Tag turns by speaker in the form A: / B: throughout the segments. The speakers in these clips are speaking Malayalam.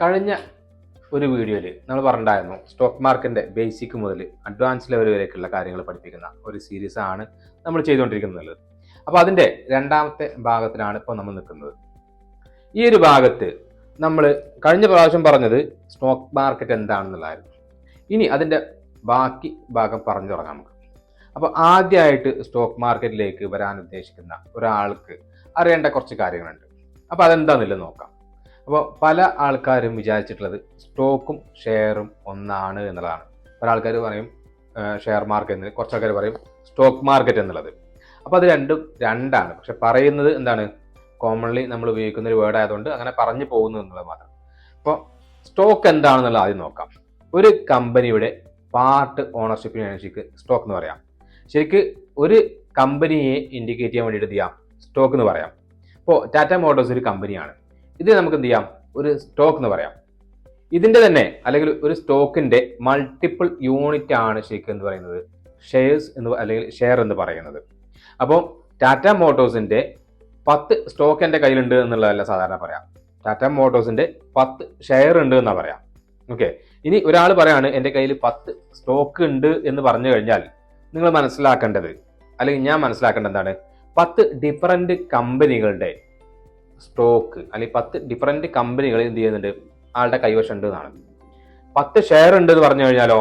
A: കഴിഞ്ഞ ഒരു വീഡിയോയിൽ നമ്മൾ പറഞ്ഞിട്ടുണ്ടായിരുന്നു സ്റ്റോക്ക് മാർക്കറ്റിന്റെ ബേസിക് മുതൽ അഡ്വാൻസ് ലെവൽ വരെയൊക്കെയുള്ള കാര്യങ്ങൾ പഠിപ്പിക്കുന്ന ഒരു സീരീസ് ആണ് നമ്മൾ ചെയ്തുകൊണ്ടിരിക്കുന്നത്. അപ്പോൾ അതിന്റെ രണ്ടാമത്തെ ഭാഗത്തിലാണ് ഇപ്പോൾ നമ്മൾ നിൽക്കുന്നത്. ഈ ഒരു ഭാഗത്ത് നമ്മൾ കഴിഞ്ഞ പ്രാവശ്യം പറഞ്ഞത് സ്റ്റോക്ക് മാർക്കറ്റ് എന്താണെന്നുള്ളതായിരുന്നു. ഇനി അതിന്റെ ബാക്കി ഭാഗം പറഞ്ഞു തുടങ്ങാം നമുക്ക്. അപ്പോൾ ആദ്യമായിട്ട് സ്റ്റോക്ക് മാർക്കറ്റിലേക്ക് വരാൻ ഉദ്ദേശിക്കുന്ന ഒരാൾക്ക് അറിയേണ്ട കുറച്ച് കാര്യങ്ങളുണ്ട്. അപ്പോൾ അതെന്താണെന്നുള്ളത് നോക്കാം. അപ്പോൾ പല ആൾക്കാരും വിചാരിച്ചിട്ടുള്ളത് സ്റ്റോക്കും ഷെയറും ഒന്നാണ് എന്നുള്ളതാണ്. പല ആൾക്കാർ പറയും ഷെയർ മാർക്കറ്റ് എന്ന്, കുറച്ച് ആൾക്കാർ പറയും സ്റ്റോക്ക് മാർക്കറ്റ് എന്നുള്ളത്. അപ്പോൾ അത് രണ്ടാണ്. പക്ഷെ പറയുന്നത് എന്താണ്, കോമൺലി നമ്മൾ ഉപയോഗിക്കുന്ന ഒരു വേർഡ് ആയതുകൊണ്ട് അങ്ങനെ പറഞ്ഞു പോകുന്നു എന്നുള്ളത് മാത്രം. അപ്പോൾ സ്റ്റോക്ക് എന്താണെന്നുള്ളത് ആദ്യം നോക്കാം. ഒരു കമ്പനിയുടെ പാർട്ട് ഓണർഷിപ്പിന് ശരിക്ക് സ്റ്റോക്ക് എന്ന് പറയാം. ശരിക്ക് ഒരു കമ്പനിയെ ഇൻഡിക്കേറ്റ് ചെയ്യാൻ വേണ്ടിയിട്ട് എന്ത് ചെയ്യാം, സ്റ്റോക്ക് എന്ന് പറയാം. ഇപ്പോൾ ടാറ്റ മോട്ടോഴ്സ് ഒരു കമ്പനിയാണ്. ഇത് നമുക്ക് എന്ത് ചെയ്യാം, ഒരു സ്റ്റോക്ക് എന്ന് പറയാം. ഇതിന്റെ തന്നെ അല്ലെങ്കിൽ ഒരു സ്റ്റോക്കിന്റെ മൾട്ടിപ്പിൾ യൂണിറ്റ് ആണ് ശരിക്കും എന്ന് പറയുന്നത് ഷെയർസ് എന്ന് അല്ലെങ്കിൽ ഷെയർ എന്ന് പറയുന്നത്. അപ്പോൾ ടാറ്റ മോട്ടോഴ്സിന്റെ 10 സ്റ്റോക്ക് എൻ്റെ കയ്യിലുണ്ട് എന്നുള്ളതല്ല സാധാരണ പറയാം. ടാറ്റ മോട്ടോഴ്സിന്റെ 10 ഷെയർ ഉണ്ട് എന്നാ പറയാം. ഓക്കെ, ഇനി ഒരാൾ പറയാണ് എൻ്റെ കയ്യിൽ 10 സ്റ്റോക്ക് ഉണ്ട് എന്ന് പറഞ്ഞു കഴിഞ്ഞാൽ നിങ്ങൾ മനസ്സിലാക്കേണ്ടത്, അല്ലെങ്കിൽ ഞാൻ മനസ്സിലാക്കേണ്ടത് എന്താണ്, 10 ഡിഫറൻറ്റ് കമ്പനികളുടെ സ്റ്റോക്ക് അല്ലെങ്കിൽ 10 ഡിഫറൻറ്റ് കമ്പനികൾ എന്ത് ചെയ്യുന്നുണ്ട്, ആളുടെ കൈവശം ഉണ്ട് എന്നാണ്. 10 ഷെയർ ഉണ്ട് എന്ന് പറഞ്ഞു കഴിഞ്ഞാലോ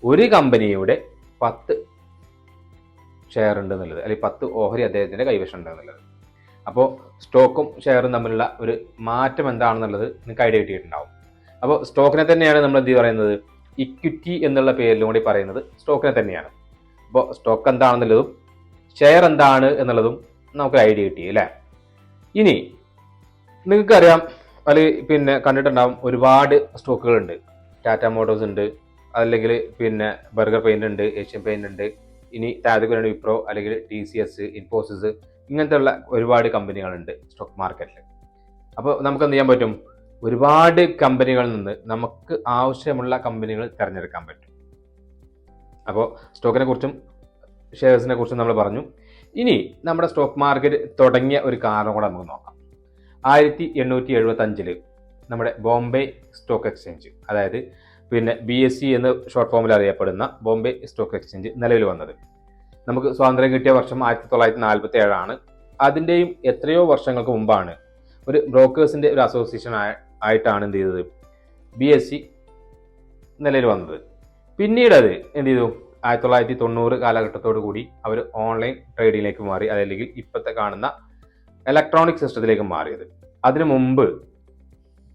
A: ഒരു കമ്പനിയുടെ 10 ഷെയർ ഉണ്ട് എന്നുള്ളത്, അല്ലെങ്കിൽ 10 ഓഹരി അദ്ദേഹത്തിന്റെ കൈവശം ഉണ്ട് എന്നുള്ളത്. അപ്പോൾ സ്റ്റോക്കും ഷെയറും തമ്മിലുള്ള ഒരു മാറ്റം എന്താണെന്നുള്ളത് നിങ്ങൾക്ക് ഐഡിയ കിട്ടിയിട്ടുണ്ടാവും. അപ്പോൾ സ്റ്റോക്കിനെ തന്നെയാണ് നമ്മൾ എന്ത് പറയുന്നത്, ഇക്വിറ്റി എന്നുള്ള പേരിലും കൂടി പറയുന്നത് സ്റ്റോക്കിനെ തന്നെയാണ്. അപ്പോൾ സ്റ്റോക്ക് എന്താണെന്നുള്ളതും ഷെയർ എന്താണ് എന്നുള്ളതും നമുക്ക് ഐഡിയ കിട്ടി അല്ലേ. ഇനി നിങ്ങൾക്കറിയാം, അല്ലെങ്കിൽ കണ്ടിട്ടുണ്ടാവും, ഒരുപാട് സ്റ്റോക്കുകളുണ്ട്. ടാറ്റ മോട്ടോഴ്സ് ഉണ്ട്, അല്ലെങ്കിൽ ബർഗർ പെയിന്റ് ഉണ്ട്, ഏഷ്യൻ പെയിന്റ് ഉണ്ട്, ഇനി താഴത്തേക്ക് വിപ്രോ അല്ലെങ്കിൽ TCS, ഇൻഫോസിസ്, ഇങ്ങനത്തെ ഉള്ള ഒരുപാട് കമ്പനികളുണ്ട് സ്റ്റോക്ക് മാർക്കറ്റിൽ. അപ്പോൾ നമുക്ക് എന്ത് ചെയ്യാൻ പറ്റും, ഒരുപാട് കമ്പനികളിൽ നിന്ന് നമുക്ക് ആവശ്യമുള്ള കമ്പനികൾ തിരഞ്ഞെടുക്കാൻ പറ്റും. അപ്പോൾ സ്റ്റോക്കിനെ കുറിച്ചും ഷെയർസിനെ കുറിച്ചും നമ്മൾ പറഞ്ഞു. ഇനി നമ്മുടെ സ്റ്റോക്ക് മാർക്കറ്റ് തുടങ്ങിയ ഒരു കാരണം കൂടെ നമുക്ക് നോക്കാം. 1875 നമ്മുടെ ബോംബെ സ്റ്റോക്ക് എക്സ്ചേഞ്ച്, അതായത് BSE എന്ന് ഷോർട്ട് ഫോമിൽ അറിയപ്പെടുന്ന ബോംബെ സ്റ്റോക്ക് എക്സ്ചേഞ്ച് നിലവിൽ വന്നത്. നമുക്ക് സ്വാതന്ത്ര്യം കിട്ടിയ വർഷം 1947 ആണ്. അതിൻ്റെയും എത്രയോ വർഷങ്ങൾക്ക് മുമ്പാണ് ഒരു ബ്രോക്കേഴ്സിന്റെ ഒരു അസോസിയേഷൻ ആയിട്ടാണ് എന്ത് ചെയ്തത്, BSE നിലവിൽ വന്നത്. പിന്നീട് അത് എന്ത് ചെയ്തു, 1990 കാലഘട്ടത്തോടു കൂടി അവർ ഓൺലൈൻ ട്രേഡിങ്ങിലേക്ക് മാറി, അതല്ലെങ്കിൽ ഇപ്പോഴത്തെ കാണുന്ന ഇലക്ട്രോണിക് സിസ്റ്റത്തിലേക്ക് മാറിയത്. അതിനു മുമ്പ്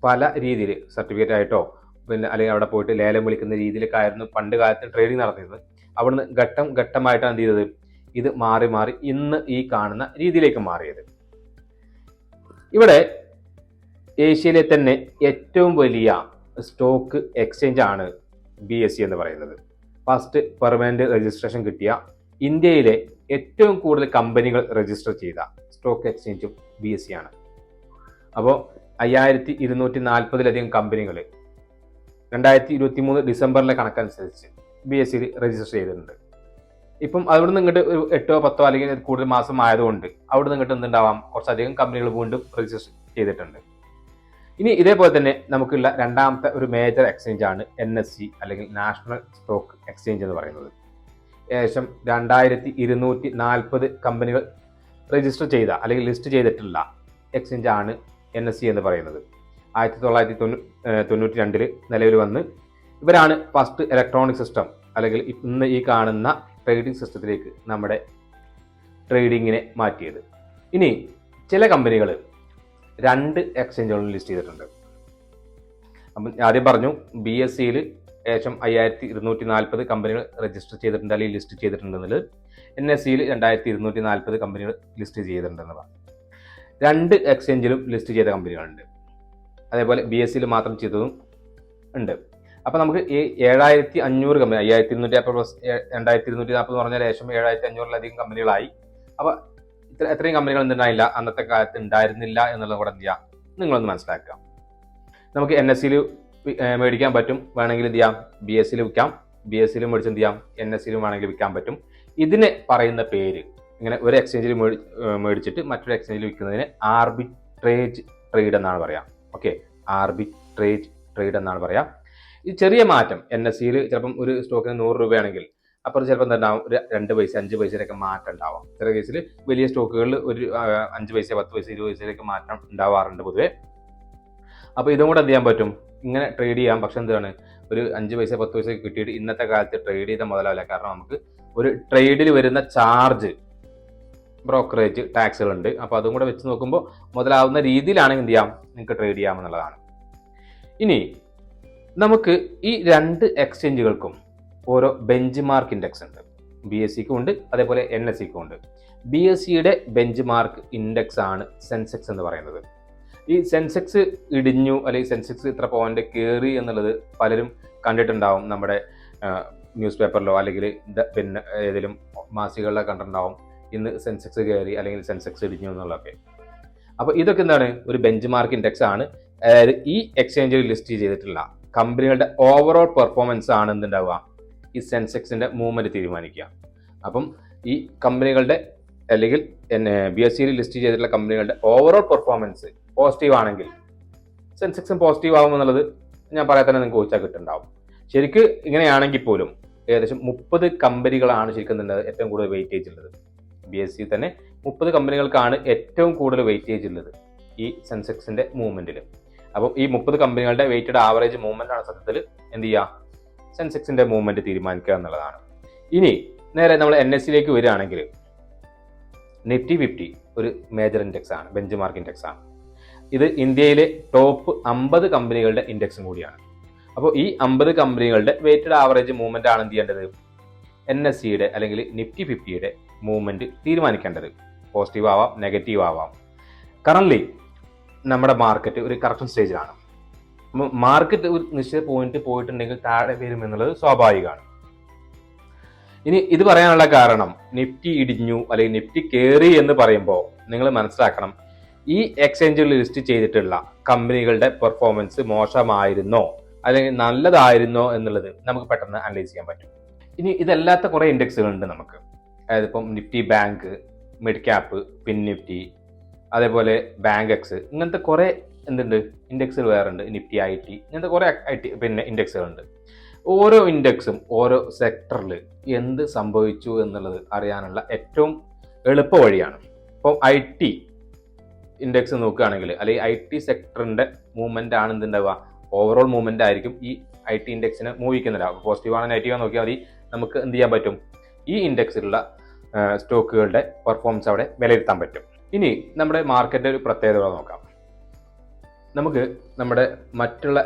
A: പല രീതിയിൽ സർട്ടിഫിക്കറ്റ് ആയിട്ടോ അല്ലെങ്കിൽ അവിടെ പോയിട്ട് ലേലം വിളിക്കുന്ന രീതിയിലൊക്കെ ആയിരുന്നു പണ്ട് കാലത്ത് ട്രേഡിംഗ് നടത്തിയിരുന്നത്. അവിടുന്ന് ഘട്ടം ഘട്ടമായിട്ടാണ് എന്ത് ചെയ്തത്, ഇത് മാറി മാറി ഇന്ന് ഈ കാണുന്ന രീതിയിലേക്ക് മാറിയത്. ഇവിടെ ഏഷ്യയിലെ തന്നെ ഏറ്റവും വലിയ സ്റ്റോക്ക് എക്സ്ചേഞ്ച് ആണ് BSE എന്ന് പറയുന്നത്. ഫസ്റ്റ് പെർമനന്റ് രജിസ്ട്രേഷൻ കിട്ടിയ, ഇന്ത്യയിലെ ഏറ്റവും കൂടുതൽ കമ്പനികൾ രജിസ്റ്റർ ചെയ്ത സ്റ്റോക്ക് എക്സ്ചേഞ്ചും BSE ആണ്. അപ്പോൾ 5240 കമ്പനികൾ 2023 ഡിസംബറിലെ കണക്കനുസരിച്ച് BSE രജിസ്റ്റർ ചെയ്തിട്ടുണ്ട്. ഇപ്പം അവിടെ നിന്ന് ഇങ്ങോട്ട് ഒരു 8-10 അല്ലെങ്കിൽ കൂടുതൽ മാസം ആയതുകൊണ്ട് അവിടെ നിന്ന് ഇങ്ങോട്ട് എന്തുണ്ടാവാം, കുറച്ചധികം കമ്പനികൾ വീണ്ടും രജിസ്റ്റർ ചെയ്തിട്ടുണ്ട്. ഇനി ഇതേപോലെ തന്നെ നമുക്കുള്ള രണ്ടാമത്തെ ഒരു മേജർ എക്സ്ചേഞ്ച് ആണ് NSE അല്ലെങ്കിൽ നാഷണൽ സ്റ്റോക്ക് എക്സ്ചേഞ്ച് എന്ന് പറയുന്നത്. ഏകദേശം 2240 കമ്പനികൾ രജിസ്റ്റർ ചെയ്ത അല്ലെങ്കിൽ ലിസ്റ്റ് ചെയ്തിട്ടുള്ള എക്സ്ചേഞ്ച് ആണ് NSE എന്ന് പറയുന്നത്. 1992 നിലവിൽ വന്ന് ഇവരാണ് ഫസ്റ്റ് ഇലക്ട്രോണിക് സിസ്റ്റം അല്ലെങ്കിൽ ഇന്ന് ഈ കാണുന്ന ട്രേഡിംഗ് സിസ്റ്റത്തിലേക്ക് നമ്മുടെ ട്രേഡിങ്ങിനെ മാറ്റിയത്. ഇനി ചില കമ്പനികൾ 2 എക്സ്ചേഞ്ചുകളിൽ ലിസ്റ്റ് ചെയ്തിട്ടുണ്ട്. അപ്പം ആദ്യം പറഞ്ഞു BSEയിൽ ഏകദേശം 5240 കമ്പനികൾ രജിസ്റ്റർ ചെയ്തിട്ടുണ്ട് അല്ലെങ്കിൽ ലിസ്റ്റ് ചെയ്തിട്ടുണ്ടെന്നുള്ളത്. NSEയിൽ 2240 കമ്പനികൾ ലിസ്റ്റ് ചെയ്തിട്ടുണ്ടെന്ന് പറഞ്ഞു. 2 എക്സ്ചേഞ്ചിലും ലിസ്റ്റ് ചെയ്ത കമ്പനികളുണ്ട്. അതേപോലെ BSEയിൽ മാത്രം ചെയ്തതും ഉണ്ട്. അപ്പം നമുക്ക് ഈ 7500 കമ്പനി, 5240 എന്ന് പറഞ്ഞാൽ ഏകദേശം 7500-ലധികം കമ്പനികളായി. അപ്പോൾ എത്രയും കമ്പനികൾ എന്തുണ്ടായില്ല, അന്നത്തെ കാലത്ത് ഉണ്ടായിരുന്നില്ല എന്നുള്ളത് കൂടെ എന്ത് ചെയ്യാം, നിങ്ങളൊന്ന് മനസ്സിലാക്കുക. നമുക്ക് NSEയിൽ മേടിക്കാൻ പറ്റും, വേണമെങ്കിൽ എന്ത് ചെയ്യാം BSEയിൽ വിൽക്കാം. BSEയിലും മേടിച്ച് എന്ത് ചെയ്യാം, NSEയിലും വേണമെങ്കിൽ വിൽക്കാൻ പറ്റും. ഇതിന് പറയുന്ന പേര്, ഇങ്ങനെ ഒരു എക്സ്ചേഞ്ചിൽ മേടിച്ചിട്ട് മറ്റൊരു എക്സ്ചേഞ്ചിൽ വിൽക്കുന്നതിന് ആർബിട്രേജ് ട്രേഡ് എന്നാണ് പറയാം. ഓക്കെ, ആർബിട്രേജ് ട്രേഡ് എന്നാണ് പറയാം. ഈ ചെറിയ മാറ്റം NSEയിൽ ചിലപ്പം ഒരു സ്റ്റോക്കിന് 100 രൂപയാണെങ്കിൽ അപ്പുറം ചിലപ്പോൾ എന്താണ്ടാവും ഒരു 2 പൈസ 5 പൈസയിലൊക്കെ മാറ്റം ഉണ്ടാവാം. ചില കേസിൽ വലിയ സ്റ്റോക്കുകളിൽ ഒരു 5 പൈസ 10 പൈസ 20 പൈസയിലേക്ക് മാറ്റം ഉണ്ടാവാറുണ്ട് പൊതുവെ. അപ്പോൾ ഇതും കൂടെ എന്ത് ചെയ്യാൻ പറ്റും, ഇങ്ങനെ ട്രേഡ് ചെയ്യാം. പക്ഷെ എന്താണ്, ഒരു 5 പൈസ 10 പൈസ കിട്ടിയിട്ട് ഇന്നത്തെ കാലത്ത് ട്രേഡ് ചെയ്ത മുതലാവില്ല. കാരണം നമുക്ക് ഒരു ട്രേഡിൽ വരുന്ന ചാർജ്, ബ്രോക്കറേജ് ടാക്സുകളുണ്ട്. അപ്പോൾ അതും കൂടെ വെച്ച് നോക്കുമ്പോൾ മുതലാവുന്ന രീതിയിലാണെങ്കിൽ എന്ത് ചെയ്യാം, നിങ്ങൾക്ക് ട്രേഡ് ചെയ്യാമെന്നുള്ളതാണ്. ഇനി നമുക്ക് ഈ 2 എക്സ്ചേഞ്ചുകൾക്കും ഓരോ ബെഞ്ച് മാർക്ക് ഇൻഡെക്സ് ഉണ്ട്. BSEക്കും ഉണ്ട്, അതേപോലെ NSEക്കും ഉണ്ട്. BSEയുടെ ബെഞ്ച് മാർക്ക് ഇൻഡെക്സ് ആണ് സെൻസെക്സ് എന്ന് പറയുന്നത്. ഈ സെൻസെക്സ് ഇടിഞ്ഞു അല്ലെങ്കിൽ സെൻസെക്സ് ഇത്ര പോയിന്റ് കയറി എന്നുള്ളത് പലരും കണ്ടിട്ടുണ്ടാവും. നമ്മുടെ ന്യൂസ് പേപ്പറിലോ അല്ലെങ്കിൽ പിന്നെ ഏതെങ്കിലും മാസികകളിലോ കണ്ടിട്ടുണ്ടാവും, ഇന്ന് സെൻസെക്സ് കയറി അല്ലെങ്കിൽ സെൻസെക്സ് ഇടിഞ്ഞു എന്നുള്ളതൊക്കെ. അപ്പോൾ ഇതൊക്കെ എന്താണ്, ഒരു ബെഞ്ച് മാർക്ക് ഇൻഡെക്സ് ആണ്. അതായത് ഈ എക്സ്ചേഞ്ചിൽ ലിസ്റ്റ് ചെയ്തിട്ടുള്ള കമ്പനികളുടെ ഓവറോൾ പെർഫോമൻസ് ആണ് എന്തുണ്ടാവുക, ഈ സെൻസെക്സിന്റെ മൂവ്മെന്റ് തീരുമാനിക്കുക. അപ്പം ഈ കമ്പനികളുടെ അല്ലെങ്കിൽ BSEയിൽ ലിസ്റ്റ് ചെയ്തിട്ടുള്ള കമ്പനികളുടെ ഓവറോൾ പെർഫോമൻസ് പോസിറ്റീവ് ആണെങ്കിൽ സെൻസെക്സും പോസിറ്റീവ് ആകുമെന്നുള്ളത് ഞാൻ പറയാൻ തന്നെ നിങ്ങൾക്ക് ചോദിച്ചാൽ കിട്ടുന്നുണ്ടാവും. ശരിക്ക് ഇങ്ങനെയാണെങ്കിൽ പോലും ഏകദേശം 30 കമ്പനികളാണ് ശരിക്കും ഏറ്റവും കൂടുതൽ വെയിറ്റേജ് ഉള്ളത്. BSE തന്നെ 30 കമ്പനികൾക്കാണ് ഏറ്റവും കൂടുതൽ വെയിറ്റേജ് ഉള്ളത് ഈ സെൻസെക്സിന്റെ മൂവ്മെന്റിൽ. അപ്പം ഈ 30 കമ്പനികളുടെ വെയിറ്റഡ് ആവറേജ് മൂവ്മെന്റ് ആണ് സത്യത്തിൽ എന്ത് ചെയ്യുക, സെൻസെക്സിന്റെ മൂവ്മെന്റ് തീരുമാനിക്കുക എന്നുള്ളതാണ്. ഇനി നേരെ നമ്മൾ NSEയിലേക്ക് വരികയാണെങ്കിൽ നിഫ്റ്റി 50 ഒരു മേജർ ഇൻഡെക്സ് ആണ്, ബെഞ്ച് മാർക്ക് ഇൻഡെക്സ് ആണ്. ഇത് ഇന്ത്യയിലെ ടോപ്പ് 50 കമ്പനികളുടെ ഇൻഡെക്സും കൂടിയാണ്. അപ്പോൾ ഈ 50 കമ്പനികളുടെ വെയിറ്റഡ് ആവറേജ് മൂവ്മെന്റ് ആണ് എന്ത് ചെയ്യേണ്ടത്, NSEയുടെ അല്ലെങ്കിൽ നിഫ്റ്റി 50യുടെ മൂവ്മെന്റ് തീരുമാനിക്കേണ്ടത്. പോസിറ്റീവ് ആവാം, നെഗറ്റീവ് ആവാം. കറന്റ് നമ്മുടെ മാർക്കറ്റ് ഒരു കറക്ഷൻ സ്റ്റേജിലാണ്. മാർക്കറ്റ് ഒരു നിശ്ചിത പോയിന്റ് പോയിട്ടുണ്ടെങ്കിൽ താഴെ വരും എന്നുള്ളത് സ്വാഭാവികമാണ്. ഇനി ഇത് പറയാനുള്ള കാരണം, നിഫ്റ്റി ഇടിഞ്ഞു അല്ലെങ്കിൽ നിഫ്റ്റി കയറി എന്ന് പറയുമ്പോൾ നിങ്ങൾ മനസ്സിലാക്കണം, ഈ എക്സ്ചേഞ്ചിൽ ലിസ്റ്റ് ചെയ്തിട്ടുള്ള കമ്പനികളുടെ പെർഫോമൻസ് മോശമായിരുന്നോ അല്ലെങ്കിൽ നല്ലതായിരുന്നോ എന്നുള്ളത് നമുക്ക് പെട്ടെന്ന് അനലൈസ് ചെയ്യാൻ പറ്റും. ഇനി ഇതല്ലാത്ത കുറേ ഇൻഡെക്സുകളുണ്ട് നമുക്ക്. അതായത് ഇപ്പം നിഫ്റ്റി ബാങ്ക്, മിഡ് ക്യാപ്പ്, പിൻ നിഫ്റ്റി, അതേപോലെ ബാങ്ക് എക്സ്, ഇങ്ങനത്തെ കുറേ എന്തുണ്ട് ഇൻഡെക്സുകൾ വേറെ ഉണ്ട്. നിഫ്റ്റി IT, ഇങ്ങനത്തെ കുറേ പിന്നെ ഇൻഡെക്സുകളുണ്ട്. ഓരോ ഇൻഡെക്സും ഓരോ സെക്ടറിൽ എന്ത് സംഭവിച്ചു എന്നുള്ളത് അറിയാനുള്ള ഏറ്റവും എളുപ്പ വഴിയാണ്. ഇപ്പോൾ IT ഇൻഡെക്സ് നോക്കുകയാണെങ്കിൽ അല്ലെങ്കിൽ IT സെക്ടറിന്റെ മൂവ്മെന്റ് ആണ് എന്തുണ്ടാവുക, ഓവറോൾ മൂവ്മെന്റ് ആയിരിക്കും ഈ IT ഇൻഡെക്സിനെ മൂവിക്കുന്നുണ്ടാവും. പോസിറ്റീവ് ആണ് നെഗറ്റീവ് നോക്കിയാൽ മതി, നമുക്ക് എന്ത് ചെയ്യാൻ പറ്റും, ഈ ഇൻഡെക്സിലുള്ള സ്റ്റോക്കുകളുടെ പെർഫോമൻസ് അവിടെ വിലയിരുത്താൻ പറ്റും. ഇനി നമ്മുടെ മാർക്കറ്റിന്റെ ഒരു പ്രത്യേകത നോക്കാം. നമുക്ക് നമ്മുടെ മറ്റുള്ള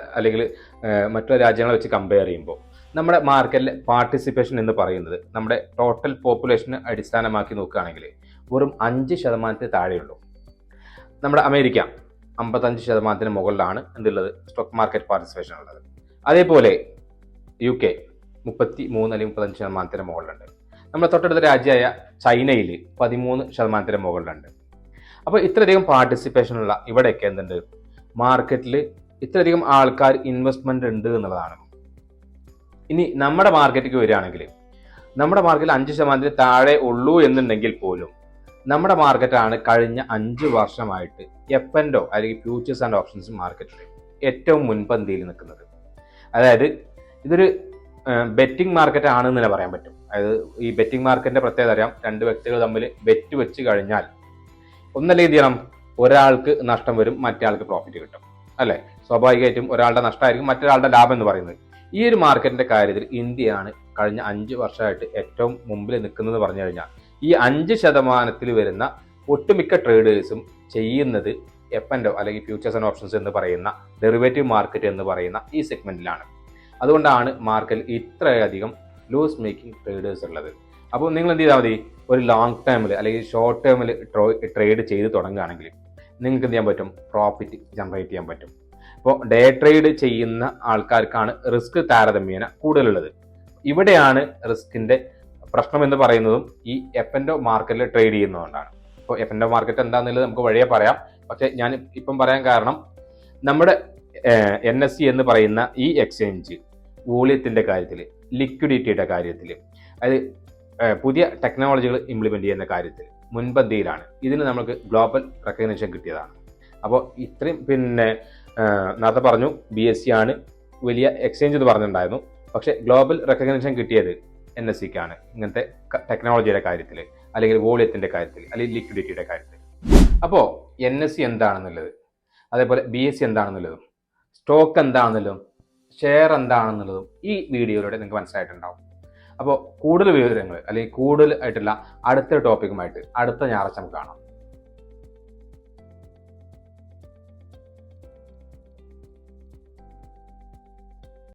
A: രാജ്യങ്ങളെ വെച്ച് കമ്പയർ ചെയ്യുമ്പോൾ നമ്മുടെ മാർക്കറ്റിലെ പാർട്ടിസിപ്പേഷൻ എന്ന് പറയുന്നത് നമ്മുടെ ടോട്ടൽ പോപ്പുലേഷനെ അടിസ്ഥാനമാക്കി നോക്കുകയാണെങ്കിൽ വെറും 5% താഴെയുള്ളൂ. നമ്മുടെ അമേരിക്ക 55% മുകളിലാണ് എന്തുള്ളത്, സ്റ്റോക്ക് മാർക്കറ്റ് പാർട്ടിസിപ്പേഷൻ ഉള്ളത്. അതേപോലെ UK 33 അല്ലെങ്കിൽ 35% മുകളിലുണ്ട്. നമ്മുടെ തൊട്ടടുത്ത രാജ്യമായ ചൈനയിൽ 13% മുകളിലുണ്ട്. അപ്പോൾ ഇത്രയധികം പാർട്ടിസിപ്പേഷനുള്ള ഇവിടെയൊക്കെ എന്തുണ്ട്, മാർക്കറ്റിൽ ഇത്രയധികം ആൾക്കാർ ഇൻവെസ്റ്റ്മെന്റ് ഉണ്ട് എന്നുള്ളതാണ്. ഇനി നമ്മുടെ മാർക്കറ്റിലേക്ക് വരികയാണെങ്കിൽ നമ്മുടെ മാർക്കറ്റിൽ 5% താഴെ ഉള്ളൂ എന്നുണ്ടെങ്കിൽ പോലും നമ്മുടെ മാർക്കറ്റാണ് കഴിഞ്ഞ 5 വർഷമായിട്ട് F&O അല്ലെങ്കിൽ ഫ്യൂച്ചേഴ്സ് ആൻഡ് ഓപ്ഷൻസ് മാർക്കറ്റിൽ ഏറ്റവും മുൻപന്തിയിൽ നിൽക്കുന്നത്. അതായത് ഇതൊരു ബെറ്റിംഗ് മാർക്കറ്റ് ആണെന്ന് തന്നെ പറയാൻ പറ്റും. അതായത് ഈ ബെറ്റിംഗ് മാർക്കറ്റിന്റെ പ്രത്യേകത അറിയാം, 2 വ്യക്തികൾ തമ്മിൽ ബെറ്റ് വെച്ച് കഴിഞ്ഞാൽ ഒന്നല്ലേ എന്ത് ചെയ്യണം, ഒരാൾക്ക് നഷ്ടം വരും, മറ്റേ ആൾക്ക് പ്രോഫിറ്റ് കിട്ടും, അല്ലെ? സ്വാഭാവികമായിട്ടും ഒരാളുടെ നഷ്ടമായിരിക്കും മറ്റൊരാളുടെ ലാഭം എന്ന് പറയുന്നത്. ഈ ഒരു മാർക്കറ്റിന്റെ കാര്യത്തിൽ ഇന്ത്യയാണ് കഴിഞ്ഞ 5 വർഷമായിട്ട് ഏറ്റവും മുമ്പിൽ നിൽക്കുന്നത് പറഞ്ഞു കഴിഞ്ഞാൽ ഈ 5% വരുന്ന ഒട്ടുമിക്ക ട്രേഡേഴ്സും ചെയ്യുന്നത് F&O അല്ലെങ്കിൽ ഫ്യൂച്ചേഴ്സ് ആൻഡ് ഓപ്ഷൻസ് എന്ന് പറയുന്ന ഡെറിവേറ്റീവ് മാർക്കറ്റ് എന്ന് പറയുന്ന ഈ സെഗ്മെന്റിലാണ്. അതുകൊണ്ടാണ് മാർക്കറ്റിൽ ഇത്രയധികം ലൂസ് മേക്കിംഗ് ട്രേഡേഴ്സ് ഉള്ളത്. അപ്പോൾ നിങ്ങൾ എന്ത് ചെയ്താൽ മതി, ഒരു ലോങ് ടേമിൽ അല്ലെങ്കിൽ ഷോർട്ട് ടേമിൽ ട്രേഡ് ചെയ്ത് തുടങ്ങുകയാണെങ്കിൽ നിങ്ങൾക്ക് എന്ത് ചെയ്യാൻ പറ്റും, പ്രോഫിറ്റ് ജനറേറ്റ് ചെയ്യാൻ പറ്റും. ഇപ്പോൾ ഡേ ട്രേഡ് ചെയ്യുന്ന ആൾക്കാർക്കാണ് റിസ്ക് താരതമ്യേന കൂടുതലുള്ളത്. ഇവിടെയാണ് റിസ്കിന്റെ പ്രശ്നം എന്ന് പറയുന്നതും ഈ F&O മാർക്കറ്റിൽ ട്രേഡ് ചെയ്യുന്നതുകൊണ്ടാണ്. ഇപ്പോൾ F&O മാർക്കറ്റ് എന്താണെന്നുള്ളത് നമുക്ക് വഴിയെ പറയാം. പക്ഷെ ഞാൻ ഇപ്പം പറയാൻ കാരണം നമ്മുടെ NSE എന്ന് പറയുന്ന ഈ എക്സ്ചേഞ്ച് വോളിയത്തിന്റെ കാര്യത്തിൽ, ലിക്വിഡിറ്റിയുടെ കാര്യത്തിൽ, അതായത് പുതിയ ടെക്നോളജികൾ ഇംപ്ലിമെന്റ് ചെയ്യുന്ന കാര്യത്തിൽ മുൻപന്തിയിലാണ്. ഇതിന് നമുക്ക് ഗ്ലോബൽ റെക്കഗ്നിഷൻ കിട്ടിയതാണ്. അപ്പോൾ ഇത്രയും നേരത്തെ പറഞ്ഞു BSE ആണ് വലിയ എക്സ്ചേഞ്ച് എന്ന് പറഞ്ഞിട്ടുണ്ടായിരുന്നു. പക്ഷേ ഗ്ലോബൽ റെക്കഗ്നിഷൻ കിട്ടിയത് NSEക്കാണ്. ഇങ്ങനത്തെ ടെക്നോളജിയുടെ കാര്യത്തിൽ, അല്ലെങ്കിൽ വോളിയത്തിന്റെ കാര്യത്തിൽ, അല്ലെങ്കിൽ ലിക്വിഡിറ്റിയുടെ കാര്യത്തിൽ. അപ്പോൾ NSE എന്താണെന്നുള്ളത്, അതേപോലെ BSE എന്താണെന്നുള്ളതും, സ്റ്റോക്ക് എന്താണെന്നുള്ളതും, ഷെയർ എന്താണെന്നുള്ളതും ഈ വീഡിയോയിലൂടെ നിങ്ങൾക്ക് മനസ്സിലായിട്ടുണ്ടാവും. അപ്പോൾ കൂടുതൽ വിവരങ്ങൾ അല്ലെങ്കിൽ കൂടുതൽ ആയിട്ടുള്ള അടുത്ത ടോപ്പിക്കുമായിട്ട് അടുത്ത ഞായറാഴ്ച നമുക്ക് കാണാം.